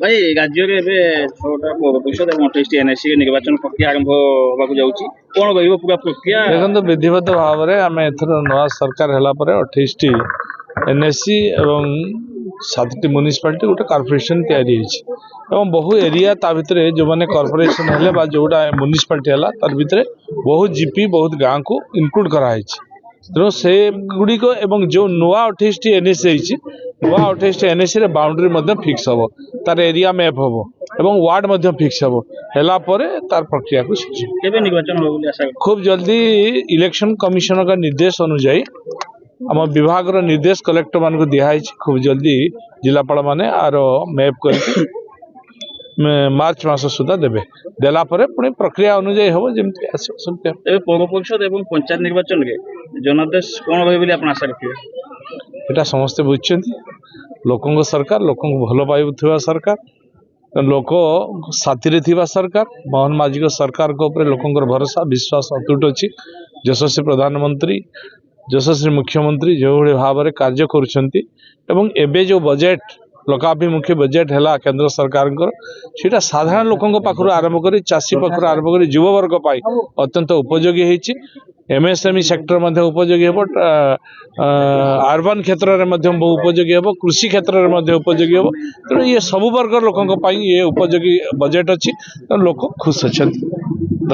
ଭାଇ ରାଜ୍ୟରେ ଏବେ 6ଟା ପୌର ପରିଷଦ ଏବଂ 28ଟି ଏନ୍ଏସି ନିର୍ବାଚନ ପ୍ରକ୍ରିୟା ଆରମ୍ଭ ହେବାକୁ ଯାଉଛି। କଣ ରହିବ ପୁରା ପ୍ରକ୍ରିୟା? ଦେଖନ୍ତୁ ବିଧିବଦ୍ଧ ଭାବରେ ଆମେ ଏଥର ନୂଆ ସରକାର ହେଲା ପରେ 28ଟି ଏନ୍ଏସି ଏବଂ 7ଟି ମ୍ୟୁନିସିପାଲିଟି ଗୋଟେ କର୍ପୋରେସନ ତैयारी ହେଇଛି ଏବଂ बहु एरिया ता भितर जो मैंने कॉर्पोरेशन हेले बा जोड़ा म्युनिसिपालिटी है तार भितर बहुत जीपी बहुत गाँव को इनक्लूड कराई तेणु से गुड़िक एवं जो नुआ 28टी एनएसी नुआ 28टी एनएसी रे बाउंड्री फिक्स हम तार एरिया मैप हम एवं वार्ड फिक्स हम हेला परे तार प्रक्रिया को निर्वाचन खूब जल्दी इलेक्शन कमिशन का निर्देश अनुजाई आम विभाग निर्देश कलेक्टर मान को दिखाई खूब जल्दी जिलापाल माने आर मैप कर मार्च मास सुधा देवे देला परे पुणी प्रक्रिया अनुजाई हम जमी पौर परिषद और पंचायत निर्वाचन में जनादेश कौन रही आशा रखिए? यहाँ समस्ते बुझे लोकों सरकार लोक भल पाइबा सरकार लोक साथी थिबा सरकार मोहन माझी सरकार लोकंर भरोसा विश्वास अतुट अच्छी यशस्वी प्रधानमंत्री यशस्वी मुख्यमंत्री जो भाव में कार्य करुँच जो बजेट लोकाभिमुखी बजेट है केंद्र सरकार सीटा साधारण लोकों पाखु आरंभ कर चाषी पाखु आरंभ कर युववर्ग अत्यंत उपयोगी होती एमएसएमई सेक्टर उपयोगी हम अर्बन क्षेत्र में उपयोगी हम कृषि क्षेत्र में उपयोगी हम तेणु ये सब वर्ग लोकों ये उपयोगी बजेट अच्छी लोक खुश अच्छा।